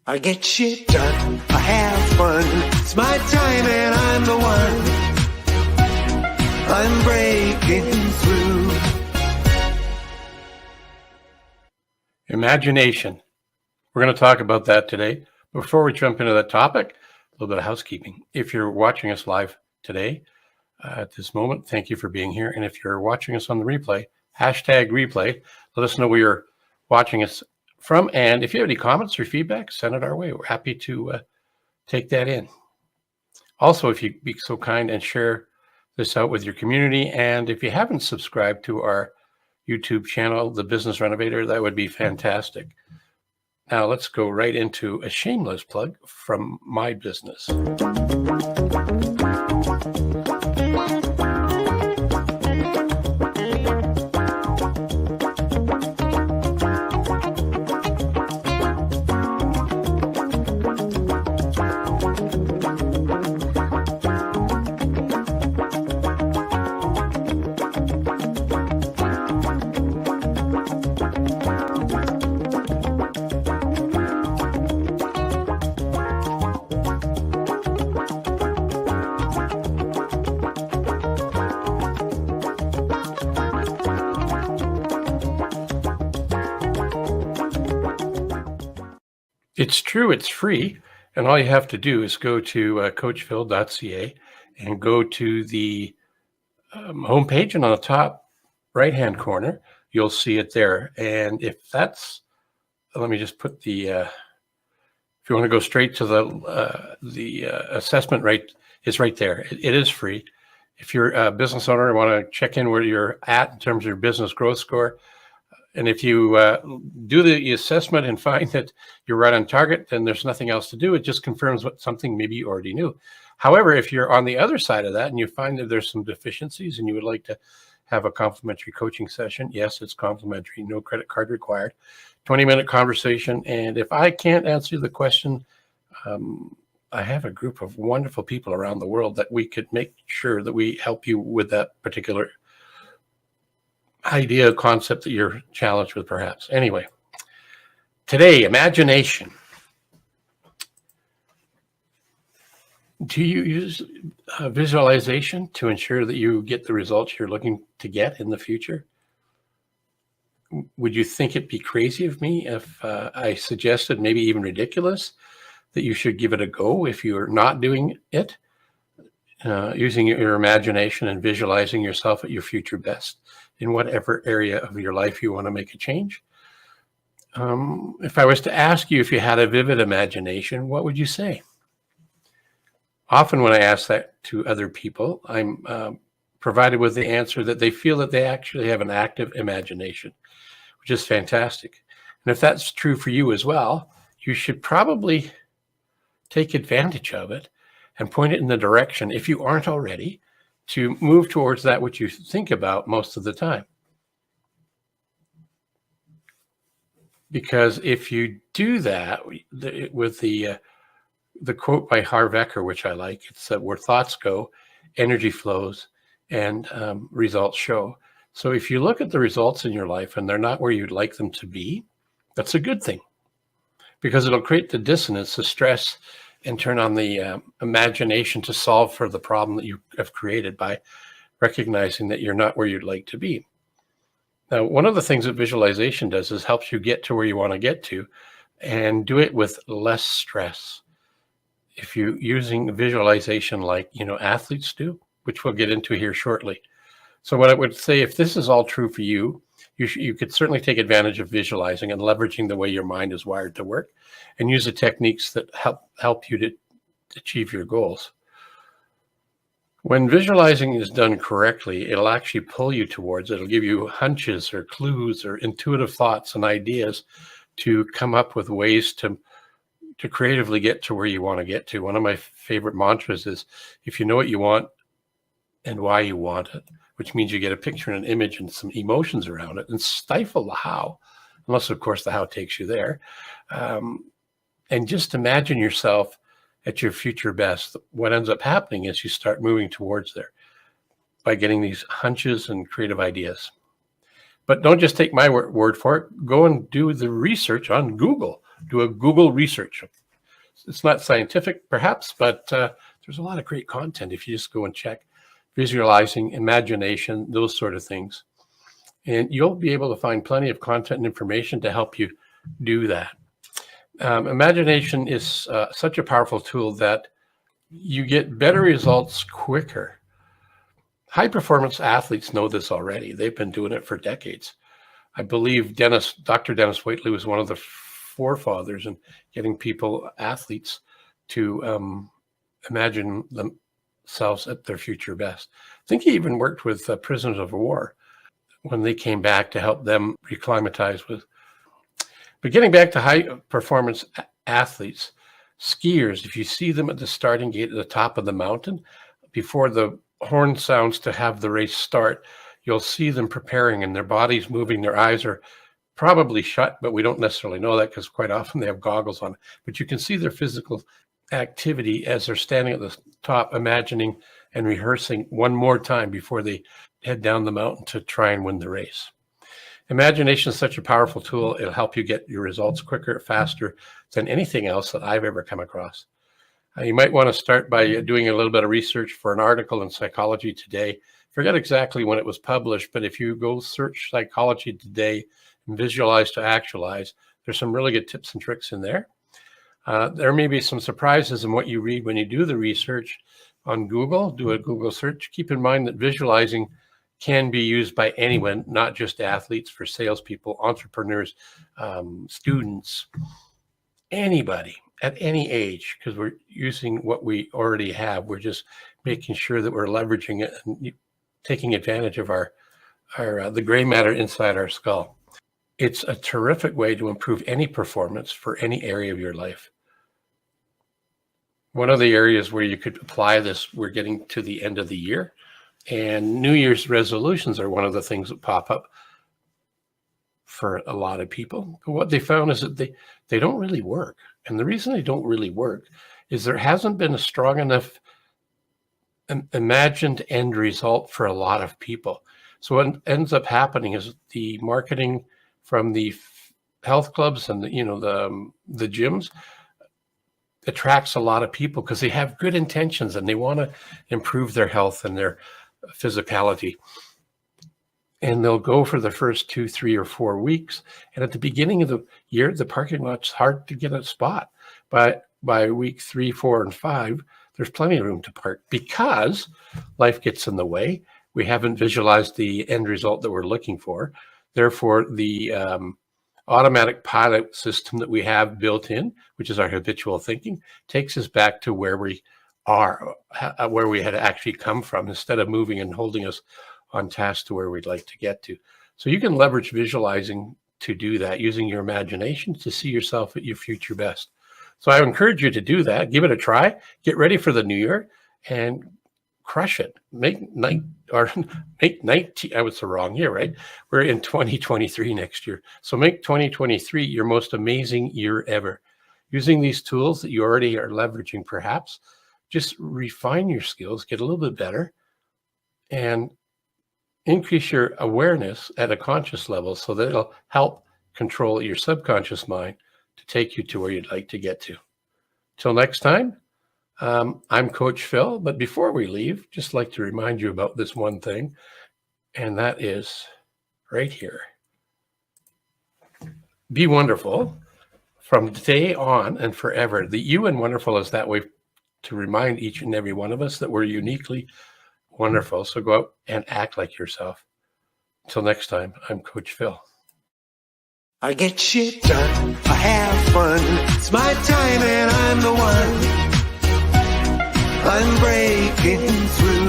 I get shit done, I have fun. It's my time and I'm the one. I'm breaking through. Imagination. We're going to talk about that today. Before we jump into that topic, a little bit of housekeeping. If you're watching us live today, at this moment, thank you for being here. And if you're watching us on the replay, #replay, let us know where you're watching us from. And if you have any comments or feedback, send it our way. We're happy to take that in. Also, if you'd be so kind and share this out with your community. And if you haven't subscribed to our YouTube channel, The Business Renovator, that would be fantastic. Now let's go right into a shameless plug from my business. It's true, it's free, and all you have to do is go to coachphil.ca and go to the homepage, and on the top right-hand corner, you'll see it there. And if that's, let me just put the, if you want to go straight to the assessment, right, it's right there. It is free. If you're a business owner and want to check in where you're at in terms of your business growth score, and if you do the assessment and find that you're right on target, then there's nothing else to do. It just confirms something maybe you already knew. However, if you're on the other side of that and you find that there's some deficiencies and you would like to have a complimentary coaching session, yes, it's complimentary, no credit card required, 20-minute conversation. And if I can't answer the question, I have a group of wonderful people around the world that we could make sure that we help you with that particular idea, concept that you're challenged with, perhaps. Anyway, today, imagination. Do you use visualization to ensure that you get the results you're looking to get in the future? Would you think it'd be crazy of me if I suggested, maybe even ridiculous, that you should give it a go if you're not doing it? Using your imagination and visualizing yourself at your future best in whatever area of your life you want to make a change. If I was to ask you if you had a vivid imagination, what would you say? Often when I ask that to other people, I'm provided with the answer that they feel that they actually have an active imagination, which is fantastic. And if that's true for you as well, you should probably take advantage of it and point it in the direction, if you aren't already, to move towards that which you think about most of the time. Because if you do that with the quote by Harv Eker, which I like, it's that where thoughts go, energy flows, and results show. So if you look at the results in your life and they're not where you'd like them to be, that's a good thing, because it'll create the dissonance, the stress, and turn on the imagination to solve for the problem that you have created by recognizing that you're not where you'd like to be. Now, one of the things that visualization does is helps you get to where you want to get to and do it with less stress. If you're using visualization like, athletes do, which we'll get into here shortly. So what I would say, if this is all true for you, you could certainly take advantage of visualizing and leveraging the way your mind is wired to work, and use the techniques that help you to achieve your goals. When visualizing is done correctly, it'll actually pull you towards it. It'll give you hunches or clues or intuitive thoughts and ideas to come up with ways to creatively get to where you want to get to. One of my favorite mantras is, if you know what you want and why you want it, which means you get a picture and an image and some emotions around it, and stifle the how, unless, of course, the how takes you there. And just imagine yourself at your future best. What ends up happening is you start moving towards there by getting these hunches and creative ideas. But don't just take my word for it. Go and do the research on Google do a Google research. It's not scientific, perhaps, but there's a lot of great content if you just go and check visualizing, imagination, those sort of things. And you'll be able to find plenty of content and information to help you do that. Imagination is such a powerful tool that you get better results quicker. High performance athletes know this already. They've been doing it for decades. I believe Dr. Dennis Waitley was one of the forefathers in getting athletes to imagine themselves at their future best. I think he even worked with prisoners of war when they came back to help them reclimatize with. But getting back to high performance athletes, skiers, if you see them at the starting gate at the top of the mountain, before the horn sounds to have the race start, you'll see them preparing and their bodies moving, their eyes are probably shut, but we don't necessarily know that because quite often they have goggles on. But you can see their physical activity as they're standing at the top, imagining and rehearsing one more time before they head down the mountain to try and win the race. Imagination is such a powerful tool. It'll help you get your results quicker, faster than anything else that I've ever come across. You might want to start by doing a little bit of research for an article in Psychology Today. Forget exactly when it was published, but if you go search Psychology Today and Visualize to Actualize, there's some really good tips and tricks in there. There may be some surprises in what you read when you do the research on Google. Do a Google search. Keep in mind that visualizing can be used by anyone, not just athletes, for salespeople, entrepreneurs, students, anybody at any age, because we're using what we already have. We're just making sure that we're leveraging it and taking advantage of the gray matter inside our skull. It's a terrific way to improve any performance for any area of your life. One of the areas where you could apply this, we're getting to the end of the year, and New Year's resolutions are one of the things that pop up for a lot of people. But what they found is that they don't really work. And the reason they don't really work is there hasn't been a strong enough imagined end result for a lot of people. So what ends up happening is the marketing from the health clubs and the gyms attracts a lot of people because they have good intentions and they want to improve their health and their physicality. And they'll go for the first 2, 3, or 4 weeks. And at the beginning of the year, the parking lot's hard to get a spot. But by week 3, 4, and 5, there's plenty of room to park because life gets in the way. We haven't visualized the end result that we're looking for. Therefore, the automatic pilot system that we have built in, which is our habitual thinking, takes us back to where we are, where we had actually come from, instead of moving and holding us on task to where we'd like to get to. So you can leverage visualizing to do that, using your imagination to see yourself at your future best. So I encourage you to do that. Give it a try. Get ready for the new year and crush it. Make 19, I was the wrong year, right? We're in 2023 next year. So make 2023 your most amazing year ever. Using these tools that you already are leveraging, perhaps, just refine your skills, get a little bit better, and increase your awareness at a conscious level so that it'll help control your subconscious mind to take you to where you'd like to get to. Till next time, I'm Coach Phil, but before we leave, just like to remind you about this one thing, and that is right here. Be wonderful from today on and forever. The you in wonderful is that way to remind each and every one of us that we're uniquely wonderful. So go out and act like yourself. Until next time, I'm Coach Phil. I get shit done, I have fun. It's my time and I'm the one. I'm breaking through.